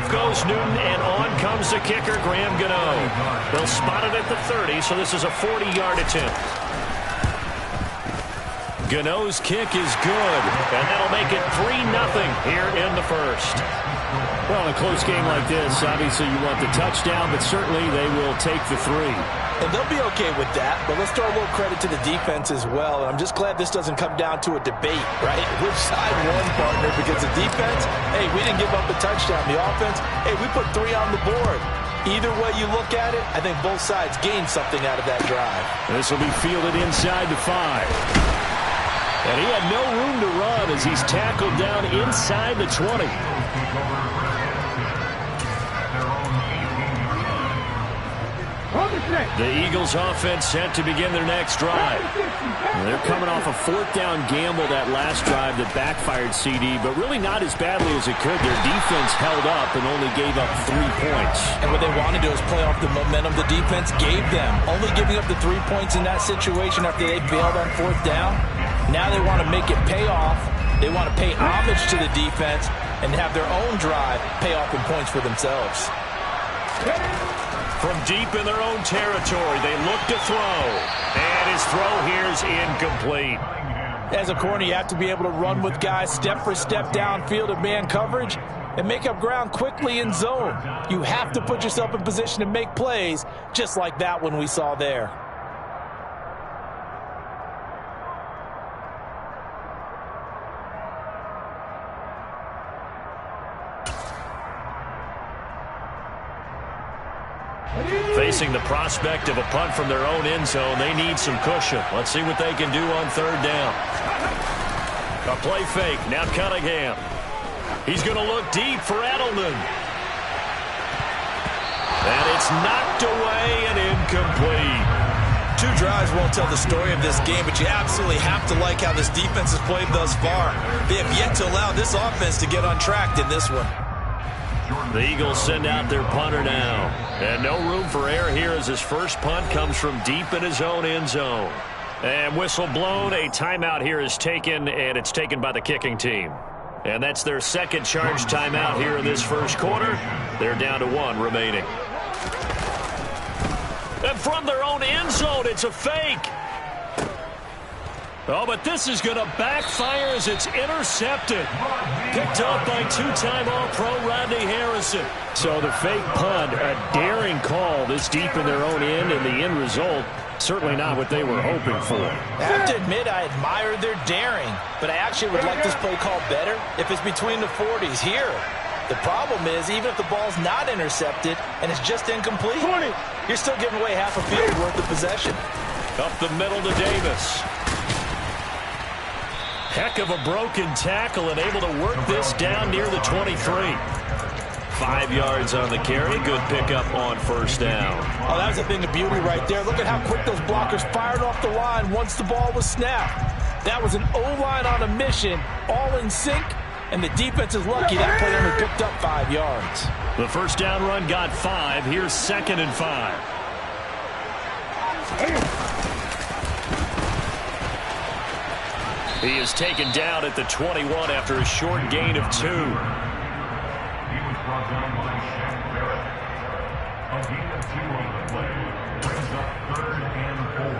goes Newton, and on comes the kicker, Graham Gano. They'll spot it at the 30, so this is a 40-yard attempt. Gano's kick is good, and that'll make it 3-0 here in the first. Well, in a close game like this, obviously you want the touchdown, but certainly they will take the 3. And they'll be okay with that, but let's throw a little credit to the defense as well. I'm just glad this doesn't come down to a debate, right? Which side won, partner? Because the defense, hey, we didn't give up a touchdown. The offense, hey, we put 3 on the board. Either way you look at it, I think both sides gained something out of that drive. This will be fielded inside the 5. And he had no room to run as he's tackled down inside the 20. The Eagles offense set to begin their next drive. They're coming off a 4th down gamble that last drive that backfired CD, but really not as badly as it could. Their defense held up and only gave up 3 points. And what they want to do is play off the momentum the defense gave them. Only giving up the 3 points in that situation after they bailed on 4th down. Now they want to make it pay off. They want to pay homage to the defense and have their own drive pay off in points for themselves. From deep in their own territory, they look to throw. And his throw here is incomplete. As a corner, you have to be able to run with guys step for step downfield in man coverage and make up ground quickly in zone. You have to put yourself in position to make plays, just like that one we saw there. Facing the prospect of a punt from their own end zone, they need some cushion. Let's see what they can do on 3rd down. A play fake. Now Cunningham. He's going to look deep for Edelman. And it's knocked away and incomplete. 2 drives won't tell the story of this game, but you absolutely have to like how this defense has played thus far. They have yet to allow this offense to get untracked in this one. The Eagles send out their punter now. And no room for error here as his first punt comes from deep in his own end zone. And whistle blown. A timeout here is taken, and it's taken by the kicking team. And that's their second charge timeout here in this first quarter. They're down to 1 remaining. And from their own end zone, it's a fake. Oh, but this is going to backfire as it's intercepted. Picked up by 2-time All-Pro Rodney Harrison. So the fake punt, a daring call this deep in their own end, and the end result, certainly not what they were hoping for. I have to admit, I admire their daring, but I actually would like this play called better if it's between the 40s here. The problem is, even if the ball's not intercepted and it's just incomplete, you're still giving away half a field worth of possession. Up the middle to Davis. Heck of a broken tackle and able to work this down near the 23. 5 yards on the carry. Good pickup on 1st down. Oh, that was a thing of beauty right there. Look at how quick those blockers fired off the line once the ball was snapped. That was an O-line on a mission, all in sync, and the defense is lucky that play only picked up 5 yards. The 1st down run got 5. Here's 2nd and 5. He is taken down at the 21 after a short gain of 2. He was brought down by Shaq Barrett. A gain of 2 on the play brings up 3rd and 4.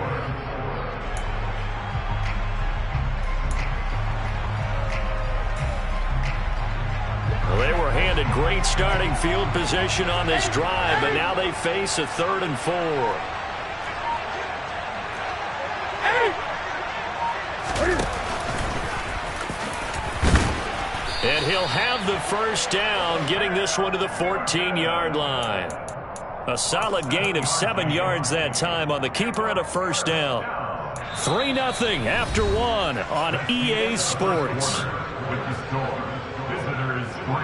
Well, they were handed great starting field position on this drive, but now they face a 3rd and 4. And he'll have the 1st down, getting this one to the 14-yard line. A solid gain of 7 yards that time on the keeper and a 1st down. 3-0 after 1 on EA Sports. With the score, visitors 3,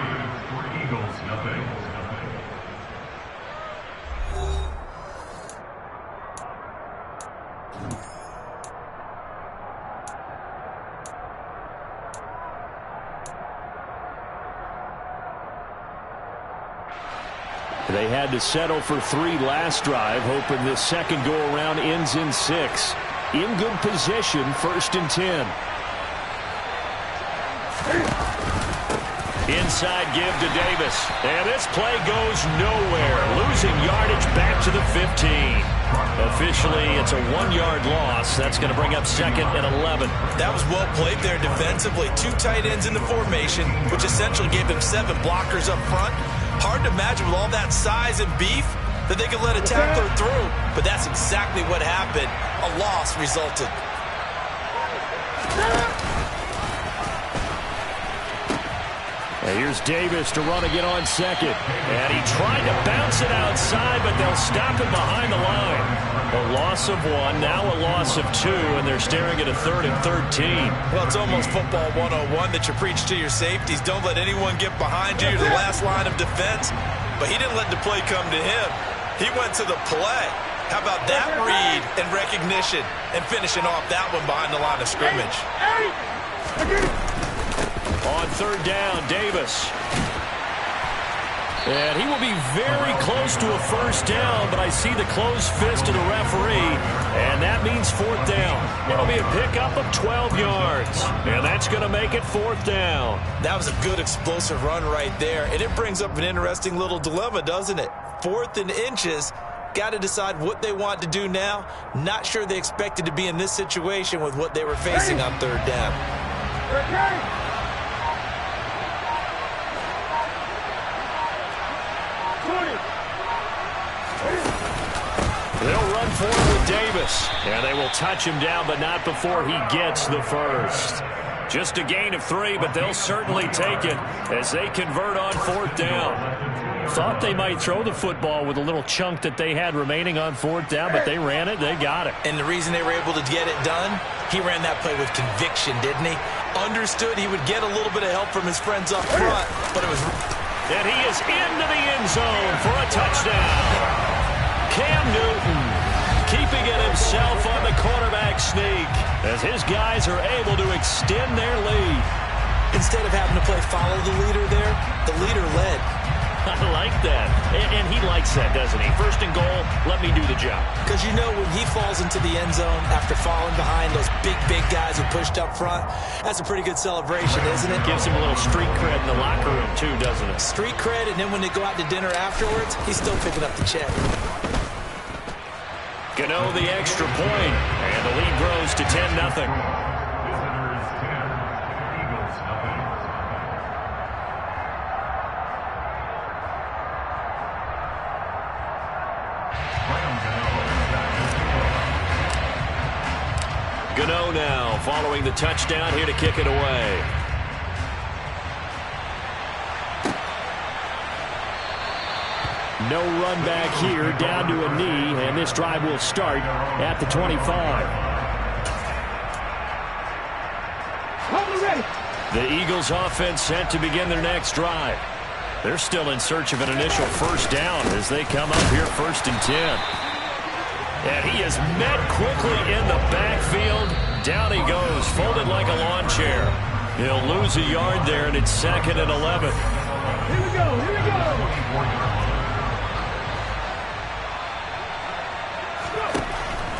Eagles 0. They had to settle for 3 last drive, hoping this second go-around ends in 6. In good position, 1st and 10. Inside give to Davis. And this play goes nowhere. Losing yardage back to the 15. Officially, it's a 1-yard loss. That's going to bring up 2nd and 11. That was well played there defensively. 2 tight ends in the formation, which essentially gave them 7 blockers up front. Hard to imagine with all that size and beef that they could let a tackler through. But that's exactly what happened. A loss resulted. Here's Davis to run again on 2nd. And he tried to bounce it outside, but they'll stop him behind the line. A loss of 1, now a loss of 2, and they're staring at a 3rd and 13. Well, it's almost football 101 that you preach to your safeties. Don't let anyone get behind you. You're the last line of defense. But he didn't let the play come to him. He went to the play. How about that read and recognition and finishing off that one behind the line of scrimmage? On 3rd down, Davis. And he will be very close to a 1st down, but I see the closed fist of the referee, and that means 4th down. It'll be a pickup of 12 yards, and that's going to make it 4th down. That was a good explosive run right there, and it brings up an interesting little dilemma, doesn't it? 4th and inches. Got to decide what they want to do now. Not sure they expected to be in this situation with what they were facing on 3rd down. They'll run forward with Davis, and they will touch him down, but not before he gets the 1st. Just a gain of 3, but they'll certainly take it as they convert on 4th down. Thought they might throw the football with a little chunk that they had remaining on 4th down, but they ran it, they got it. And the reason they were able to get it done, he ran that play with conviction, didn't he? Understood he would get a little bit of help from his friends up front, but it was... And he is into the end zone for a touchdown. Cam Newton keeping it himself on the quarterback sneak as his guys are able to extend their lead. Instead of having to play follow the leader there, the leader led. I like that. And he likes that, doesn't he? 1st and goal, let me do the job. Because you know when he falls into the end zone after falling behind those big guys who pushed up front, that's a pretty good celebration, isn't it? Gives him a little street cred in the locker room, too, doesn't it? Street cred, and then when they go out to dinner afterwards, he's still picking up the check. Gano the extra point, and the lead grows to 10-0. Visitors 10, Eagles nothing. Gano now following the touchdown here to kick it away. No run back here, down to a knee, and this drive will start at the 25. The Eagles offense set to begin their next drive. They're still in search of an initial 1st down as they come up here 1st and 10. And he is met quickly in the backfield. Down he goes, folded like a lawn chair. He'll lose a yard there, and it's 2nd and 11. Here we go.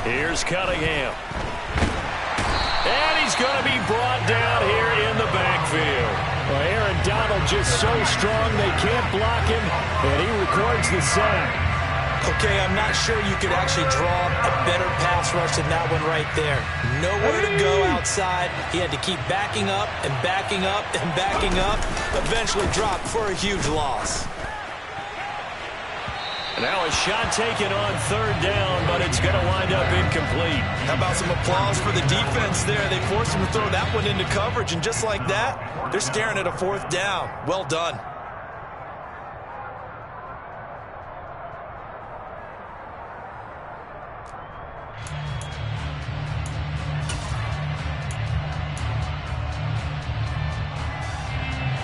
Here's Cunningham. And he's going to be brought down here in the backfield. Well, Aaron Donald just so strong they can't block him, and he records the sack. Okay, I'm not sure you could actually draw a better pass rush than that one right there. Nowhere to go outside. He had to keep backing up and backing up and backing up. Eventually dropped for a huge loss. Now a shot taken on 3rd down, but it's going to wind up incomplete. How about some applause for the defense there? They forced him to throw that one into coverage, and just like that, they're staring at a 4th down. Well done.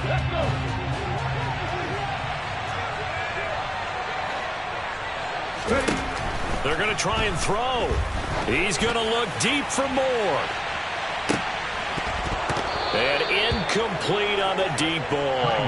Let's go. They're going to try and throw. He's going to look deep for more. And incomplete on the deep ball.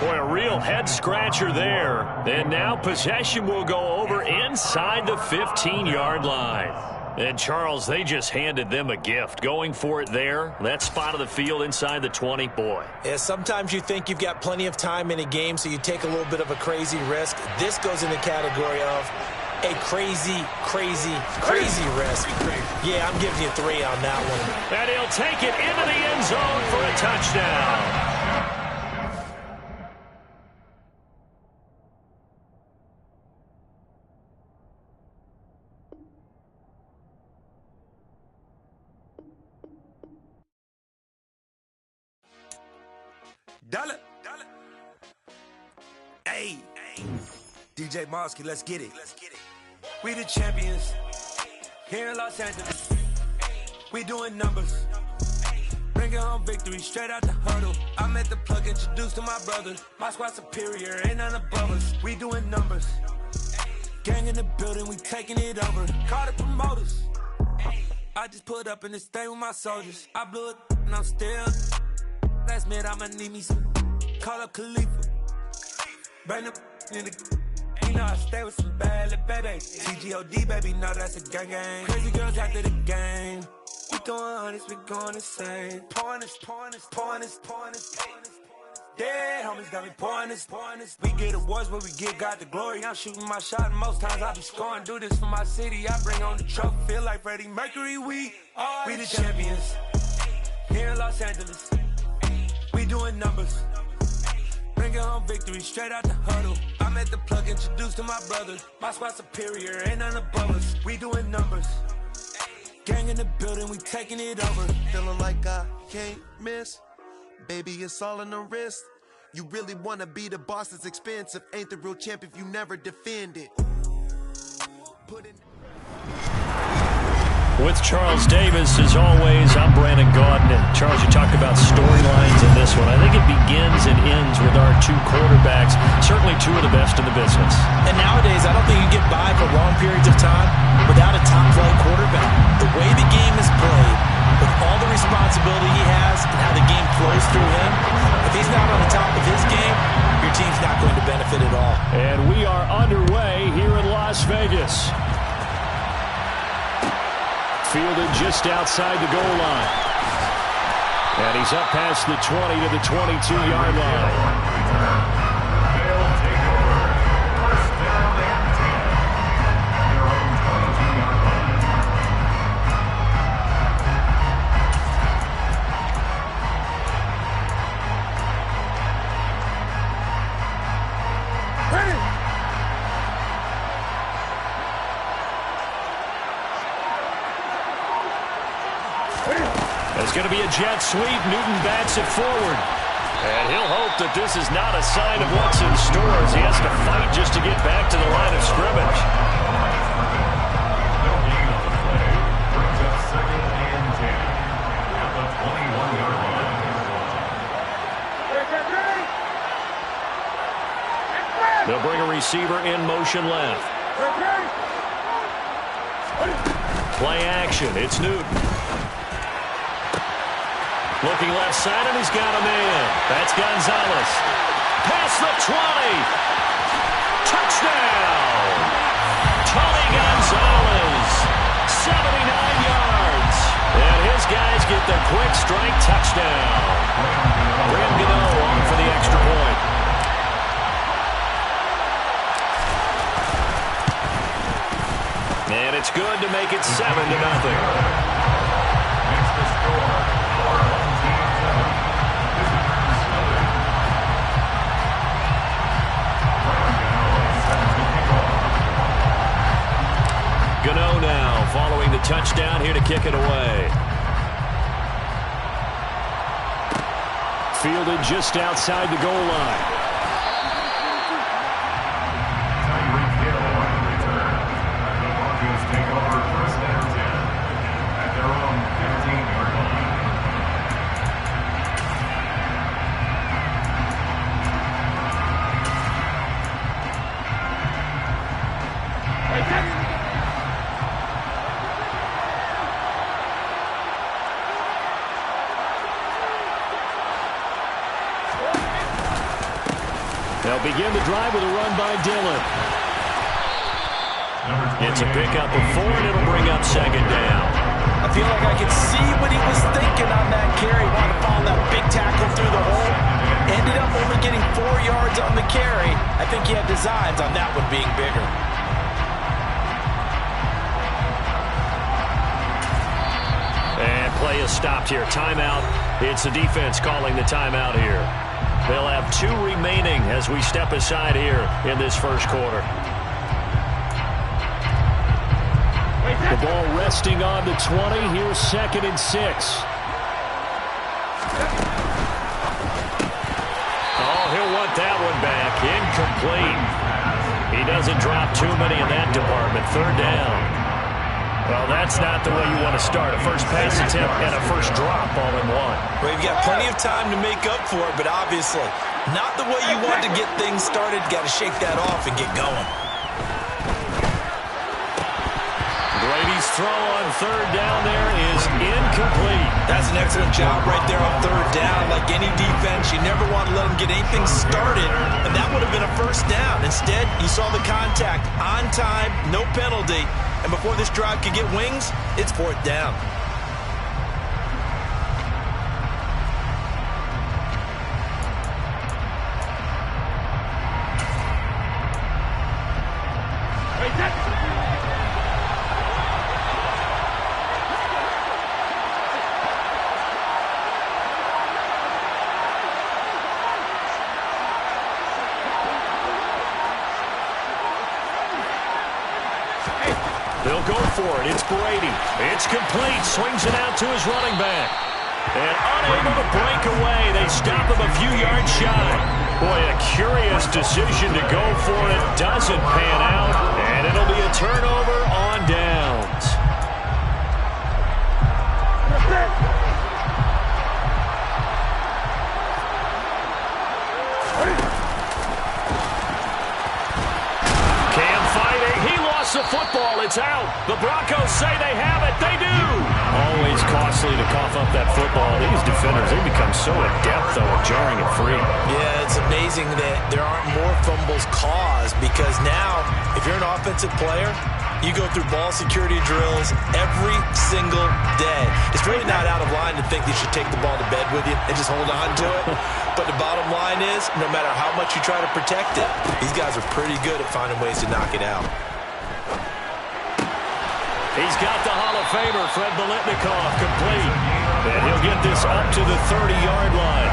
Boy, a real head-scratcher there. And now possession will go over inside the 15-yard line. And, Charles, they just handed them a gift. Going for it there, that spot of the field inside the 20, boy. Yeah, sometimes you think you've got plenty of time in a game, so you take a little bit of a crazy risk. This goes in the category of a crazy risk. Yeah, I'm giving you 3 on that one. And he'll take it into the end zone for a touchdown. Dollar. Hey, DJ Mosky, let's get it. We the champions here in Los Angeles. We doing numbers. Bringing home victory straight out the huddle. I'm at the plug, introduced to my brother. My squad superior, ain't none above us. We doing numbers. Gang in the building, we taking it over. Call the promoters. I just put up in this thing with my soldiers. I blew it and I'm still. Last minute, I'ma need me some. Call up Khalifa. Bring them in the. You know I stay with some bad little baby. TGOD, baby, no, that's a gang gang. Crazy girls after the game. We going honest, we going insane. Pouring this. Dead homies got me pouring this. We get awards, but we give God the glory. I'm shooting my shot, and most times I be scoring. Do this for my city, I bring on the trophy. Feel like Freddie Mercury, we the champions. Here in Los Angeles. We doing numbers. Bringing home victory straight out the huddle. I'm at the plug, introduced to my brother. My squad superior, ain't none above us. We doing numbers. Gang in the building, we taking it over. Feeling like I can't miss. Baby, it's all in the wrist. You really wanna be the boss, it's expensive. Ain't the real champ if you never defend it. With Charles Davis, as always, I'm Brandon Gaudin. And Charles, you talked about storylines in this one. I think it begins and ends with our 2 quarterbacks, certainly 2 of the best in the business. And nowadays, I don't think you can get by for long periods of time without a top-flight quarterback. The way the game is played, with all the responsibility he has and how the game flows through him, if he's not on the top of his game, your team's not going to benefit at all. And we are underway here in Las Vegas. Fielded just outside the goal line. And he's up past the 20 to the 22-yard line. They'll take over. First down and 10. Their own 22-yard line. It's going to be a jet sweep. Newton bats it forward. And he'll hope that this is not a sign of what's in store as he has to fight just to get back to the line of scrimmage. No gain on the play. Brings up 2nd and 10 at the 21-yard line. They'll bring a receiver in motion left. Play action. It's Newton. Looking left side, and he's got a man. That's Gonzalez. Past the 20. Touchdown. Tony Gonzalez. 79 yards. And his guys get the quick strike touchdown. Graham Gano on for the extra point. And it's good to make it 7-0. Makes the score. Our home team 7. Visitors 7. Gano now following the touchdown here to kick it away. Fielded just outside the goal line. Tyreek Hill on the return. The Broncos take over first and 10 at their own 15-yard line. They'll begin the drive with a run by Dillon. It's a pickup of 4, and it'll bring up second down. I feel like I can see what he was thinking on that carry. Wanted to follow that big tackle through the hole. Ended up only getting 4 yards on the carry. I think he had designs on that one being bigger. And play is stopped here. Timeout. It's the defense calling the timeout here. They'll have 2 remaining as we step aside here in this first quarter. The ball resting on the 20. Here's 2nd and 6. Oh, he'll want that one back. Incomplete. He doesn't drop too many in that department. 3rd down. Well, that's not the way you want to start. A first pass attempt and a first drop all in one. Well, you've got plenty of time to make up for it, but obviously not the way you want to get things started. Got to shake that off and get going. Brady's throw on 3rd down there is incomplete. That's an excellent job right there on 3rd down. Like any defense, you never want to let them get anything started, and that would have been a first down. Instead, you saw the contact on time, no penalty, and before this drive could get wings, it's 4th down. They'll go for it. It's Brady. It's complete. Swings it out to his running back. And unable to break away. They stop him a few yards shy. Boy, a curious decision to go for it. Doesn't pan out. And it'll be a turnover on downs. The football, it's out. The Broncos say they have it. They do. Always costly to cough up that football. These defenders, they become so adept, though, at jarring it free. Yeah, it's amazing that there aren't more fumbles caused because now, if you're an offensive player, you go through ball security drills every single day. It's really not out of line to think you should take the ball to bed with you and just hold on to it. But the bottom line is, no matter how much you try to protect it, these guys are pretty good at finding ways to knock it out. He's got the Hall of Famer, Fred Biletnikoff, complete. And he'll get this up to the 30-yard line.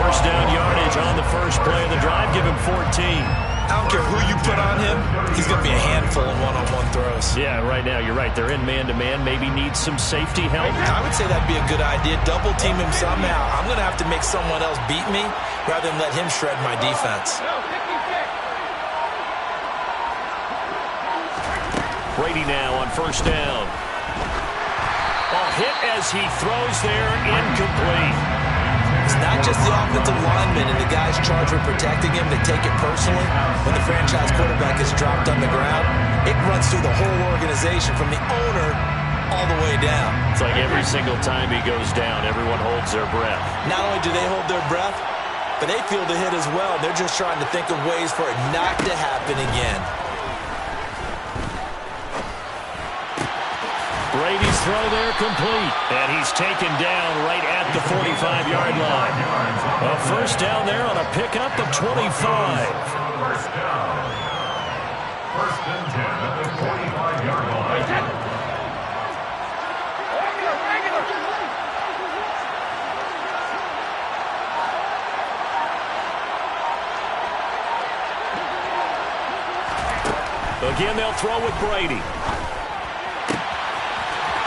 First down yardage on the first play of the drive. Give him 14. I don't care who you put on him. He's going to be a handful of one-on-one throws. Yeah, right now, you're right. They're in man-to-man. Maybe need some safety help. I would say that'd be a good idea. Double team him somehow. I'm going to have to make someone else beat me rather than let him shred my defense. Brady now on first down. Hit as he throws there, incomplete. It's not just the offensive linemen and the guys charged with protecting him that take it personally. When the franchise quarterback is dropped on the ground, it runs through the whole organization from the owner all the way down. It's like every single time he goes down, everyone holds their breath. Not only do they hold their breath, but they feel the hit as well. They're just trying to think of ways for it not to happen again. Brady's throw there complete. And he's taken down right at the 45-yard line. A first down there on a pickup of 25. First down. First and 10 at the 45-yard line. Again, they'll throw with Brady.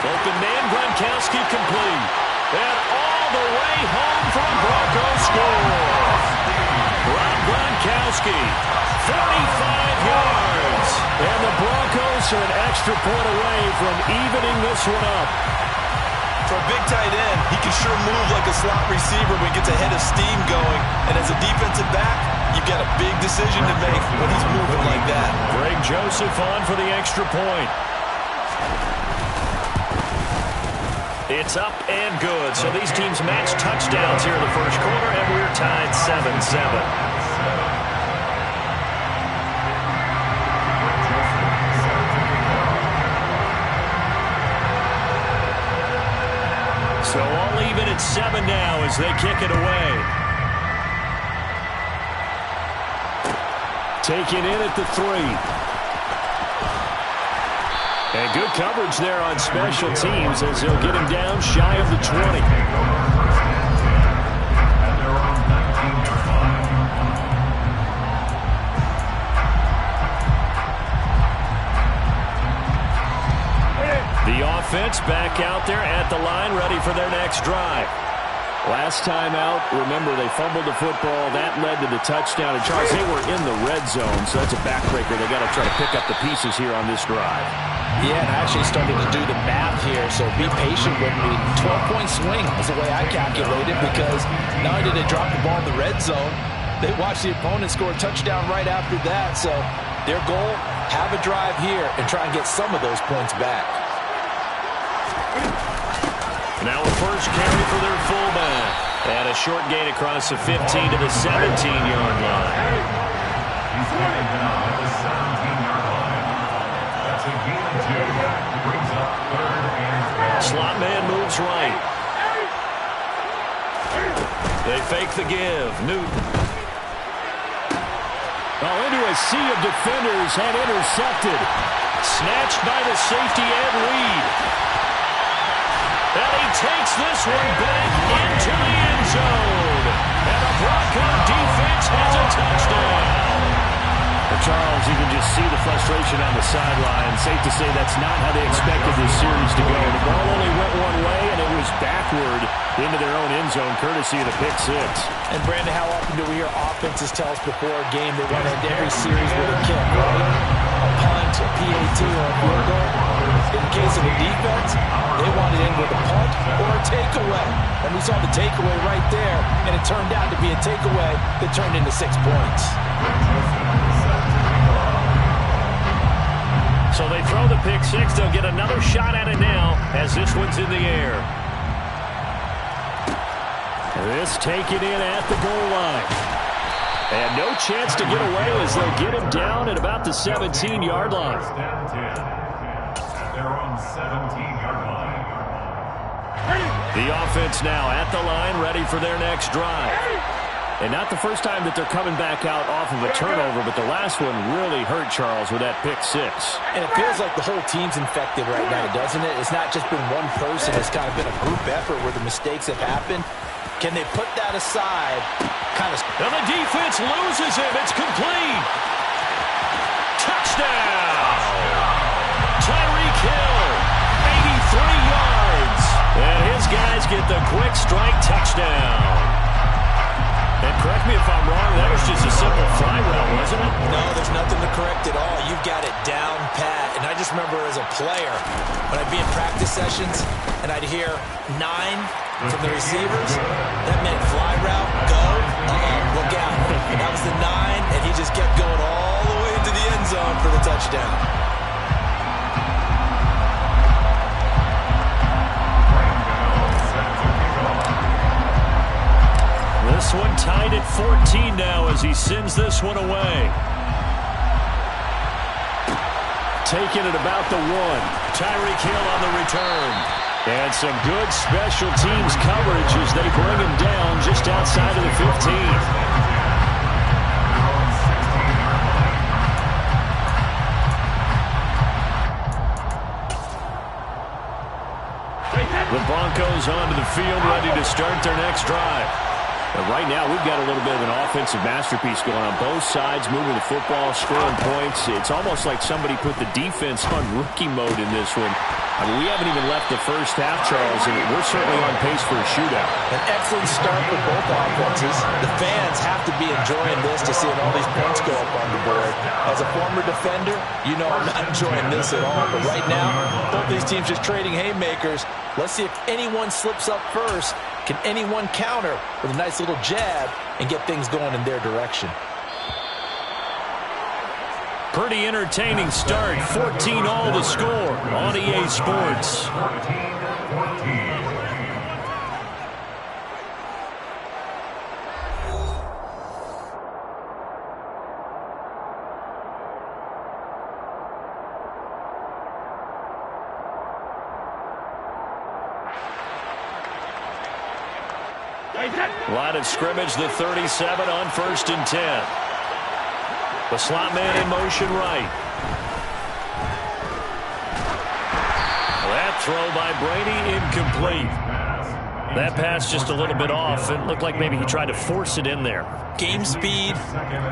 Open man, Gronkowski complete. And all the way home for a Broncos score. Rob Gronkowski, 45 yards. And the Broncos are an extra point away from evening this one up. For a big tight end, he can sure move like a slot receiver when he gets a head of steam going. And as a defensive back, you've got a big decision to make when he's moving like that. Greg Joseph on for the extra point. It's up and good. So these teams match touchdowns here in the first quarter, and we're tied 7-7. 7 now as they kick it away. Taken in at the 3. And good coverage there on special teams as they'll get him down shy of the 20. The offense back out there at the line, ready for their next drive. Last time out, remember, they fumbled the football. That led to the touchdown. And, Charles, they were in the red zone, so that's a backbreaker. They got to try to pick up the pieces here on this drive. Yeah, and I actually started to do the math here, so be patient with me. 12-point swing is the way I calculated, because not only did they drop the ball in the red zone, they watched the opponent score a touchdown right after that. So their goal, have a drive here and try and get some of those points back. Now a first carry for their fullback. And a short gain across the 15 to the 17-yard line. He's headed down at the 17-yard line. That's a gain of 2. Brings up 3rd and 10. Slot man moves right. They fake the give. Newton. Into a sea of defenders and intercepted. Snatched by the safety, Ed Reed. And he takes this one back into the end zone. And the Bronco defense has a touchdown. Well, Charles, you can just see the frustration on the sideline. Safe to say that's not how they expected this series to go. The ball only went one way, and it was backward into their own end zone, courtesy of the pick 6. And, Brandon, how often do we hear offenses tell us before a game they want to end every series with a kick, right? A punt, a PAT, or a field goal. In the case of the defense, they want it in with a punt or a takeaway. And we saw the takeaway right there, and it turned out to be a takeaway that turned into 6 points. So they throw the pick 6. They'll get another shot at it now as this one's in the air. This taken in at the goal line. And no chance to get away as they'll get him down at about the 17-yard line. First down 10. They're on 17-yard line. The offense now at the line, ready for their next drive. And not the first time that they're coming back out off of a turnover, but the last one really hurt, Charles, with that pick 6. And it feels like the whole team's infected right now, doesn't it? It's not just been one person. It's kind of been a group effort where the mistakes have happened. Can they put that aside? And the defense loses him. It's complete. Touchdown. Tyreek Hill, 83 yards. And his guys get the quick strike touchdown. And correct me if I'm wrong, that was just a simple fly route, wasn't it? No, there's nothing to correct at all. You've got it down pat. And I just remember as a player, when I'd be in practice sessions and I'd hear 9 from the receivers, that meant fly route, go, look out. And that was the 9, and he just kept going all the way into the end zone for the touchdown. This one tied at 14 now as he sends this one away. Taken at about the 1. Tyreek Hill on the return. And some good special teams coverage as they bring him down just outside of the 15. The Broncos onto the field, ready to start their next drive. But right now, we've got a little bit of an offensive masterpiece going on both sides, moving the football, scoring points. It's almost like somebody put the defense on rookie mode in this one. I mean, we haven't even left the first half, Charles, and we're certainly on pace for a shootout. An excellent start for both offenses. The fans have to be enjoying this to see all these points go up on the board. As a former defender, you know I'm not enjoying this at all. But right now, both these teams just trading haymakers. Let's see if anyone slips up first. Can anyone counter with a nice little jab and get things going in their direction? Pretty entertaining start. 14-all the score on EA Sports. 14-14. Line of scrimmage, the 37 on 1st and 10. The slot man in motion right. That throw by Brady incomplete. That pass just a little bit off. It looked like maybe he tried to force it in there. Game speed,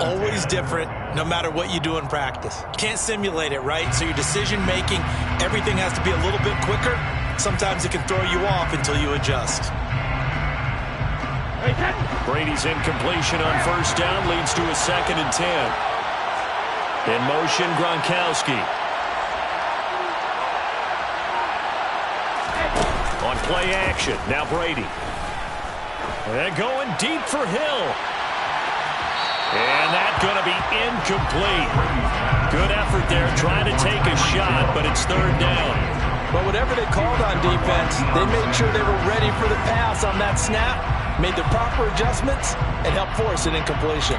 always different, no matter what you do in practice. Can't simulate it, right? So your decision-making, everything has to be a little bit quicker. Sometimes it can throw you off until you adjust. Brady's incompletion on 1st down leads to a 2nd and 10. In motion, Gronkowski. On play action, now Brady. And going deep for Hill. And that's going to be incomplete. Good effort there, trying to take a shot, but it's 3rd down. But whatever they called on defense, they made sure they were ready for the pass on that snap, made the proper adjustments, and helped force an incompletion.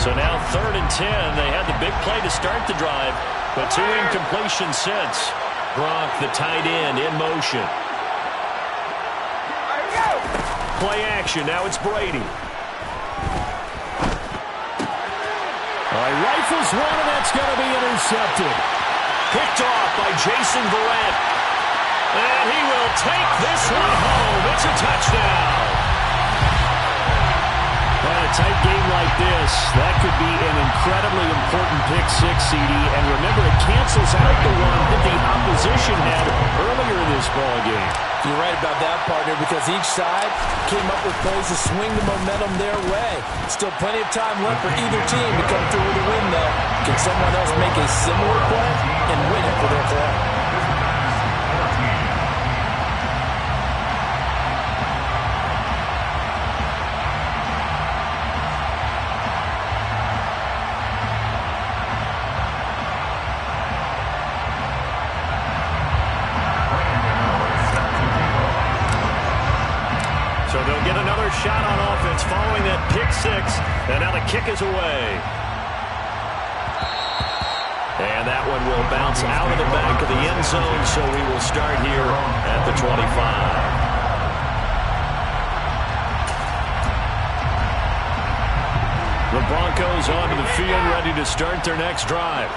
So now 3rd and 10. They had the big play to start the drive, but 2 incompletions since. Gronk, the tight end, in motion. Play action. Now it's Brady. Rifles one, and that's going to be intercepted. Picked off by Jason Verrett. And he will take this one home. It's a touchdown. In a tight game like this, that could be an incredibly important pick-6, CD. And remember, it cancels out the one that the opposition had earlier in this ballgame. You're right about that, partner, because each side came up with plays to swing the momentum their way. Still plenty of time left for either team to come through with a win, though. Can someone else make a similar play and win it for their club? Shot on offense following that pick-6, and now the kick is away. And that one will bounce out of the back of the end zone, so we will start here at the 25. The Broncos onto the field, ready to start their next drive.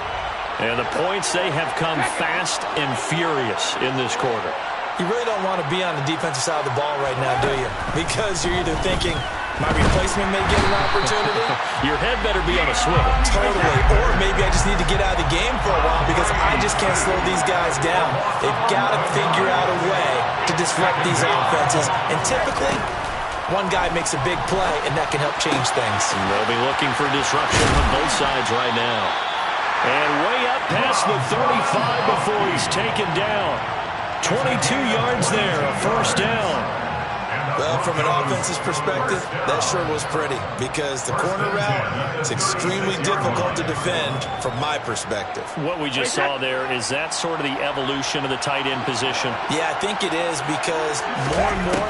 And the points, they have come fast and furious in this quarter. You really don't want to be on the defensive side of the ball right now, do you? Because you're either thinking, my replacement may get an opportunity. Your head better be on a swivel. Totally. Or maybe I just need to get out of the game for a while because I just can't slow these guys down. They've got to figure out a way to disrupt these offenses. And typically, one guy makes a big play, and that can help change things. And they'll be looking for disruption on both sides right now. And way up past the 35 before he's taken down. 22 yards there, a 1st down. Well, from an offensive perspective, that sure was pretty because the corner route is extremely difficult to defend from my perspective. What we just saw there, is that sort of the evolution of the tight end position? Yeah, I think it is because more and more,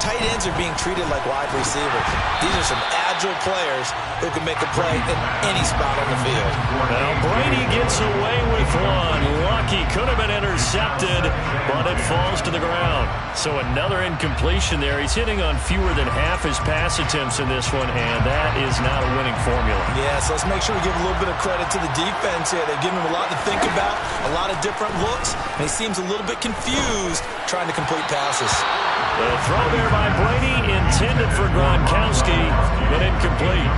tight ends are being treated like wide receivers. These are some agile players who can make a play in any spot on the field. Now Brady gets away with one. Lucky, could have been intercepted, but it falls to the ground. So another incompletion there. He's hitting on fewer than half his pass attempts in this one, and that is not a winning formula. Yeah, so let's make sure we give a little bit of credit to the defense here. They've given him a lot to think about, a lot of different looks, and he seems a little bit confused trying to complete passes. The throw there by Brady, intended for Gronkowski, but incomplete.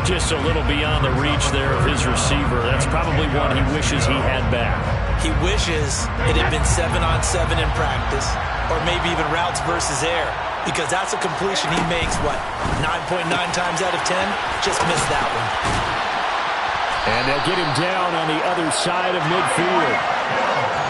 Just a little beyond the reach there of his receiver. That's probably one he wishes he had back. He wishes it had been 7-on-7 in practice, or maybe even routes versus air, because that's a completion he makes, 9.9 times out of 10? Just missed that one. And they'll get him down on the other side of midfield.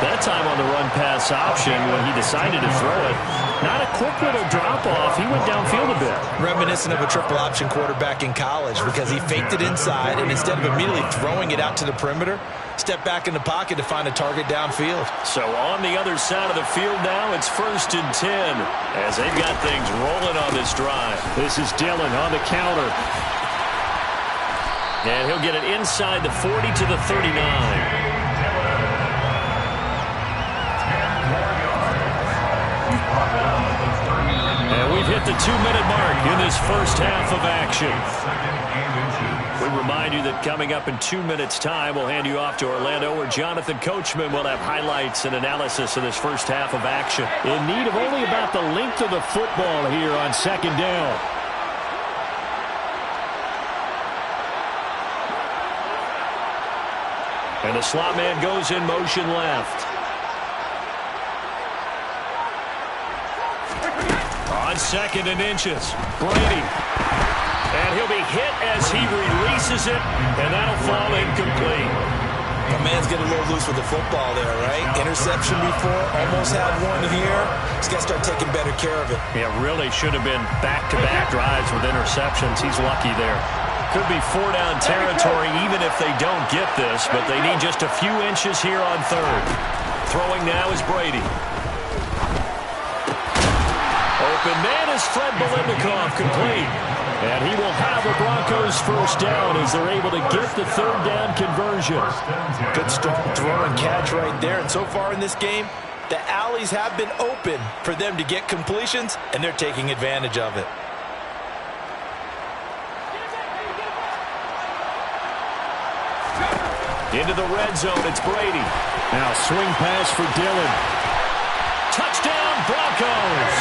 That time on the run-pass option when he decided to throw it. Not a quick little drop-off. He went downfield a bit. Reminiscent of a triple-option quarterback in college because he faked it inside, and instead of immediately throwing it out to the perimeter, stepped back in the pocket to find a target downfield. So on the other side of the field now, it's 1st and 10 as they've got things rolling on this drive. This is Dillon on the counter. And he'll get it inside the 40 to the 39. And we've hit the 2-minute mark in this first half of action. We remind you that coming up in 2 minutes' time, we'll hand you off to Orlando, where Jonathan Coachman will have highlights and analysis of this first half of action. In need of only about the length of the football here on second down. And the slot man goes in motion left. On 2nd and inches, Brady. And he'll be hit as he releases it, and that'll fall incomplete. My man's getting a little loose with the football there, right? Interception before, almost had one here. He's got to start taking better care of it. Yeah, really should have been back-to-back drives with interceptions. He's lucky there. Could be 4-down territory even if they don't get this, but they need just a few inches here on 3rd. Throwing now is Brady. Open man is Fred Biletnikoff, complete. And he will have a Broncos first down as they're able to get the 3rd down conversion. Good throw and catch right there. And so far in this game, the alleys have been open for them to get completions, and they're taking advantage of it. Into the red zone, it's Brady. Now swing pass for Dillon. Touchdown, Broncos!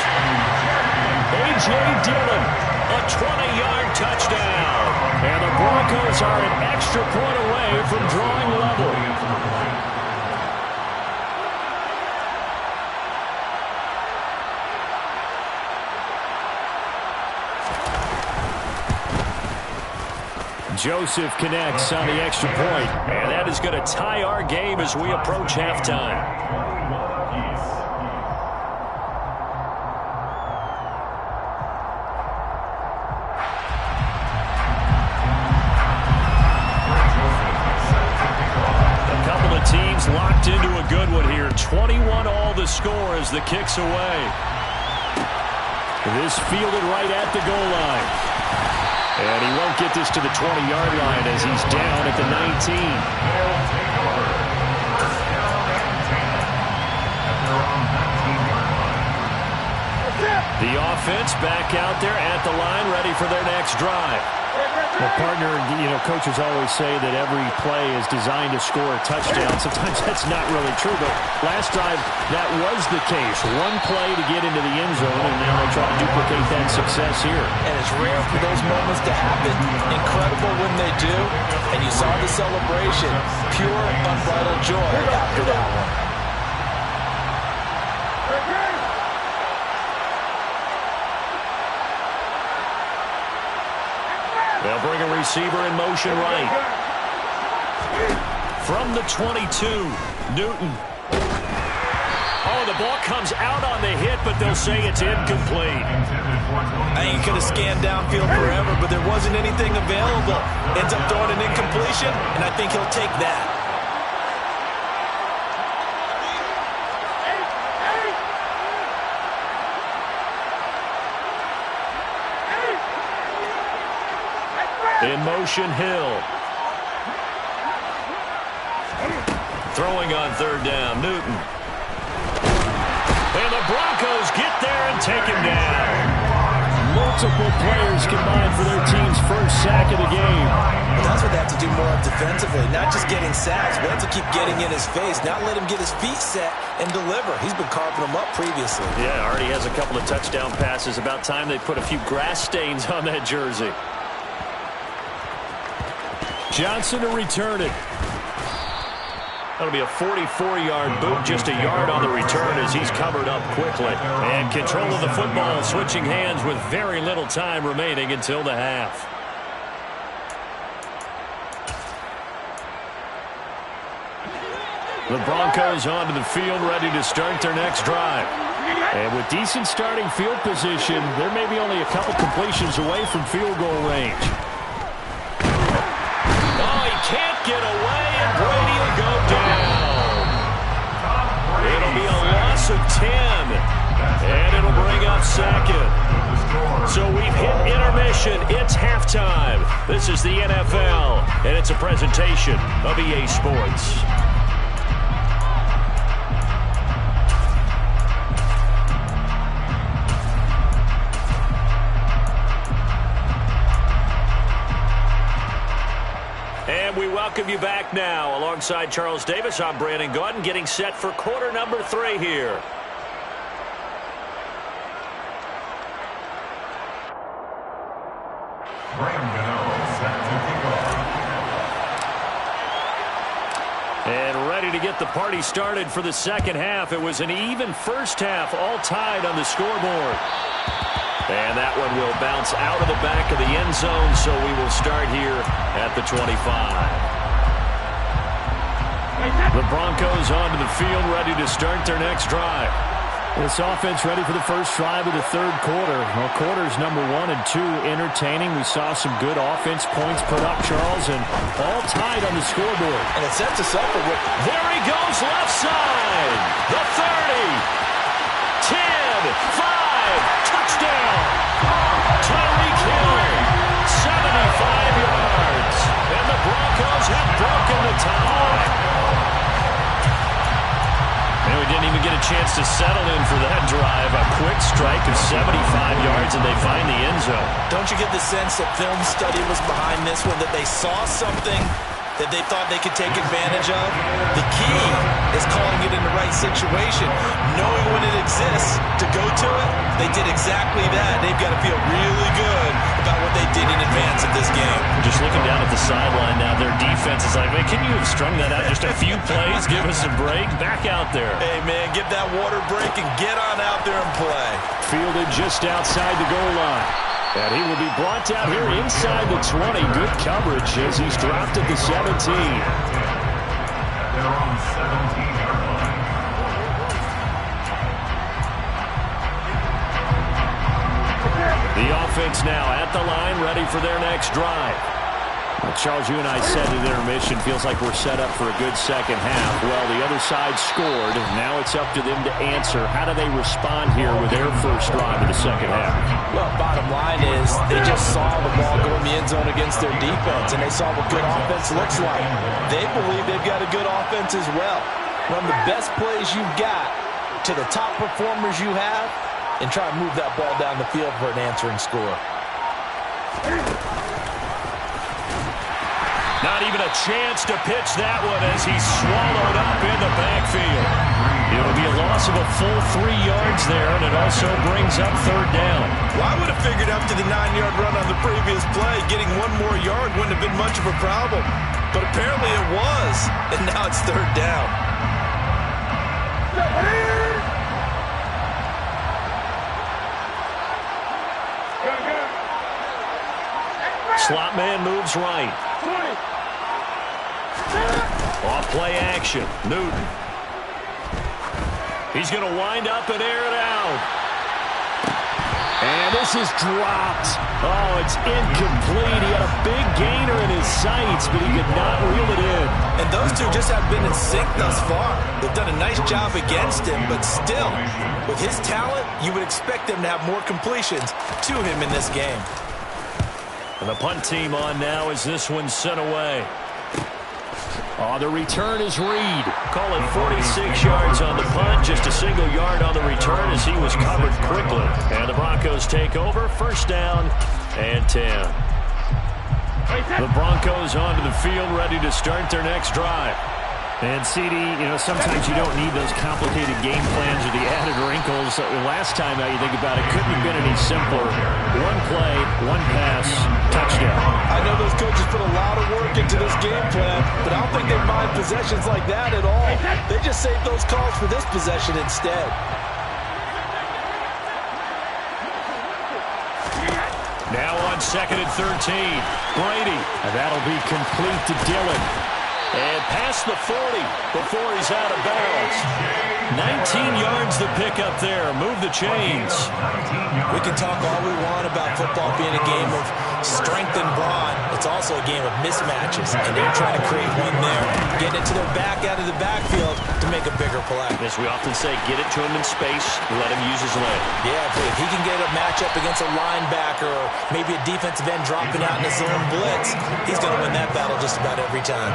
A.J. Dillon, a 20-yard touchdown. And the Broncos are an extra point away from drawing level. Joseph connects on the extra point. And that is going to tie our game as we approach halftime. Teams locked into a good one here. 21 all the score as the kick's away. This fielded right at the goal line. And he won't get this to the 20-yard line as he's down at the 19. The offense back out there at the line, ready for their next drive. Well, partner, coaches always say that every play is designed to score a touchdown. Sometimes that's not really true, but last drive, that was the case. One play to get into the end zone, and now they try to duplicate that success here. And it's rare for those moments to happen. Incredible when they do. And you saw the celebration. Pure, unbridled joy after that one. They'll bring a receiver in motion right. From the 22, Newton. Oh, the ball comes out on the hit, but they'll say it's incomplete. I think he could have scanned downfield forever, but there wasn't anything available. Ends up throwing an incompletion, and I think he'll take that. In motion, Hill. Throwing on 3rd down, Newton. And the Broncos get there and take him down. Multiple players combined for their team's first sack of the game. Well, that's what they have to do more of defensively. Not just getting sacks, but have to keep getting in his face. Not let him get his feet set and deliver. He's been carving them up previously. Yeah, already has a couple of touchdown passes. About time they put a few grass stains on that jersey. Johnson to return it. That'll be a 44-yard boot, just a yard on the return as he's covered up quickly. And control of the football, switching hands with very little time remaining until the half. The Broncos onto the field, ready to start their next drive. And with decent starting field position, there may be only a couple completions away from field goal range. Can't get away, and Brady will go down. It'll be a loss of 10, and it'll bring up 2nd. So we've hit intermission. It's halftime. This is the NFL, and it's a presentation of EA Sports. we welcome you back now. Alongside Charles Davis, I'm Brandon Gaudin, getting set for quarter number 3 here. And ready to get the party started for the second half. It was an even first half, all tied on the scoreboard. And that one will bounce out of the back of the end zone, so we will start here at the 25. The Broncos onto the field, ready to start their next drive. This offense ready for the first drive of the third quarter. Well, quarters number 1 and 2 entertaining. We saw some good offense points put up, Charles, and all tied on the scoreboard. And it sets us up for what... There he goes, left side. The 30. 10, 5, touchdown. Tyreek Hill, 75 yards. And the Broncos have broken the tie. And we didn't even get a chance to settle in for that drive. A quick strike of 75 yards, and they find the end zone. Don't you get the sense that film study was behind this one, that they saw something that they thought they could take advantage of? The key is calling it in the right situation, knowing when it exists to go to it. They did exactly that. They've got to feel really good about what they did in advance of this game. Just looking down at the sideline now, their defense is like, man, can you have strung that out just a few plays? Give us a break. Back out there. Hey, man, give that water break and get on out there and play. Fielded just outside the goal line. And he will be brought down here inside the 20. Good coverage as he's dropped at the 17. They're on 17-yard line. The offense now at the line, ready for their next drive. Well, Charles, you and I said at intermission, feels like we're set up for a good second half. Well, the other side scored. Now it's up to them to answer. How do they respond here with their first drive of the second half? Well, bottom line is they just saw the ball go in the end zone against their defense, and they saw what good offense looks like. They believe they've got a good offense as well. Run the best plays you've got to the top performers you have, and try to move that ball down the field for an answering score. Not even a chance to pitch that one as he's swallowed up in the backfield. It'll be a loss of a full 3 yards there, and it also brings up third down. Well, I would have figured after the 9-yard run on the previous play, getting 1 more yard wouldn't have been much of a problem. But apparently it was, and now it's third down. Slot man moves right. Off play action. Newton. He's going to wind up and air it out. And this is dropped. Oh, it's incomplete. He had a big gainer in his sights, but he could not reel it in. And those two just have been in sync thus far. They've done a nice job against him, but still, with his talent, you would expect them to have more completions to him in this game. And the punt team on now as this one's sent away. Oh, the return is Reed. Call it 46 yards on the punt, just a single yard on the return as he was covered quickly. And the Broncos take over, first down and 10. The Broncos onto the field, ready to start their next drive. And, CD, you know, sometimes you don't need those complicated game plans or the added wrinkles. Last time, now you think about it, couldn't have been any simpler. 1 play, 1 pass, touchdown. I know those coaches put a lot of work into this game plan, but I don't think they mind possessions like that at all. They just save those calls for this possession instead. Now on 2nd and 13. Brady. And that'll be complete to Dillon. And past the 40 before he's out of bounds. 19 yards the pick up there. Move the chains. We can talk all we want about football being a game of strength and brawn. It's also a game of mismatches, and they're trying to create one there. Getting it to their back out of the backfield to make a bigger play. As we often say, get it to him in space, let him use his leg. Yeah, if he can get a matchup against a linebacker or maybe a defensive end dropping out in a zone blitz, he's going to win that battle just about every time.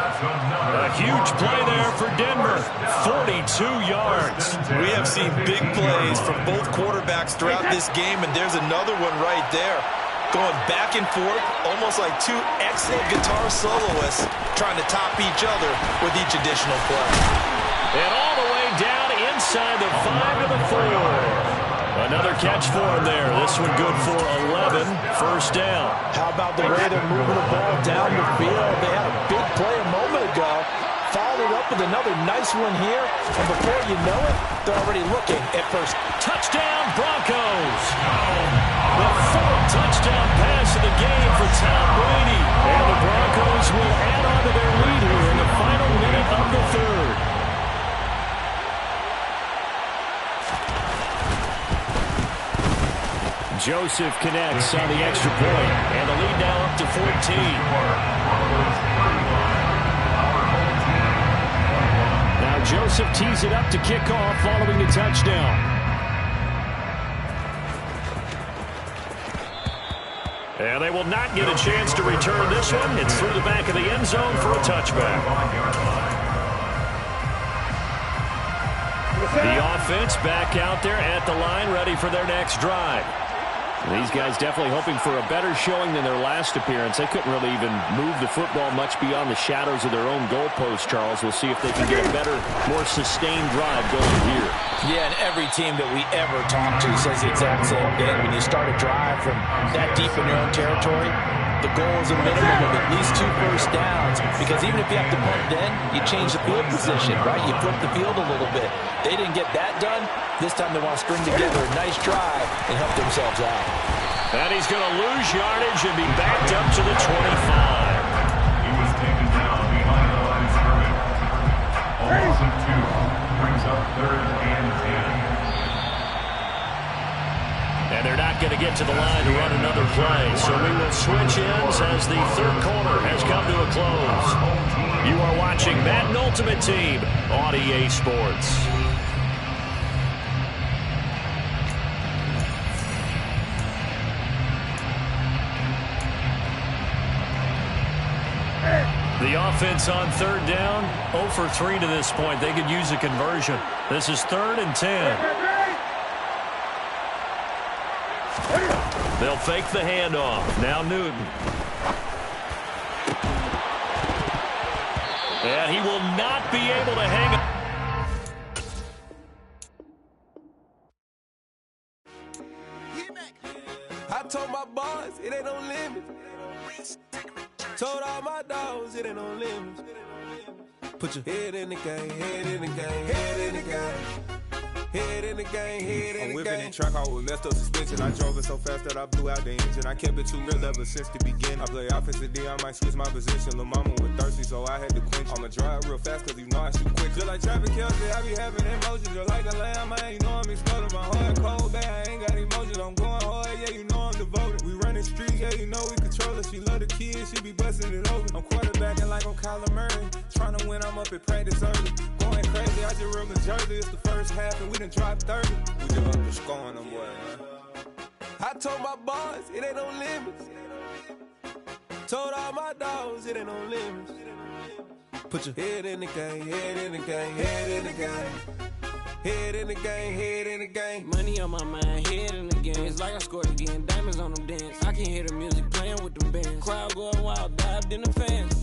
A huge play there for Denver. 42 yards. We have seen big plays from both quarterbacks throughout this game, and there's another one right there. going back and forth, almost like two excellent guitar soloists trying to top each other with each additional play. And all the way down inside the 5 to the 4. Another catch for him there. This one good for 11. First down. How about the way they're moving the ball down the field? They had a big play a moment ago. Followed up with another nice one here. And before you know it, they're already looking at first. Touchdown, Broncos. The 4th touchdown pass of the game for Tom Brady. And the Broncos will add on to their lead here in the final minute of the 3rd. Joseph connects on the extra point, and the lead now up to 14. Now Joseph tees it up to kick off following the touchdown. And they will not get a chance to return this one. It's through the back of the end zone for a touchback. The offense back out there at the line, ready for their next drive. These guys definitely hoping for a better showing than their last appearance. They couldn't really even move the football much beyond the shadows of their own goalpost, Charles. We'll see if they can get a better, more sustained drive going here. Yeah, and every team that we ever talk to says the exact same thing. When you start a drive from that deep in your own territory, the goal is a minimum of at least 2 first downs, because even if you have to punt then, you change the field position, right? You flip the field a little bit. They didn't get that done. This time they want to string together a nice drive and help themselves out. And he's going to lose yardage and be backed up to the 25. He was taken down behind the line of scrimmage. A loss of 2 brings up 3rd and 10. And they're not going to get to the line to run another play. So we will switch ends as the 3rd quarter has come to a close. You are watching Madden Ultimate Team on EA Sports. The offense on 3rd down, 0 for 3 to this point. They could use a conversion. This is 3rd and 10. They'll fake the handoff. Now Newton. And he will not be able to hang up. I told my boys it ain't no limit. Told all my dogs it ain't no limit. Put your head in the game, head in the game, head in the game. Head in the game, head in the game. I'm whipping in track out with messed up suspension. I drove it so fast that I blew out the engine. I kept it too real ever since the beginning. I play offensive D, I might switch my position. Lil' mama was thirsty, so I had to quench. I'ma drive real fast, cause you know I shoot quick. Just like Travis Kelce, I be having emotions. Just like a lamb, man, you know I'm exploding. My heart cold, man, I ain't got emotions. I'm going hard, yeah, you know I'm devoted. We running streets, yeah, you know we control it. She love the kids, she be busting it over. I'm quarterbacking like I'm Kyler Murray. Trying to win, I'm up at practice early. Going crazy, I just real the jersey. It's the first half, and we done dropped 30. We just up to scoring them, boy, man. I told my boys it ain't no limits. Told all my dogs it ain't no limits. Put your head in the game, head in the game, head in the game. Head in the game, head in the game. Money on my mind, head in the game. It's like I scored again, diamonds on them dance. I can hear the music playing with them bands. Crowd going wild, dived in the fans.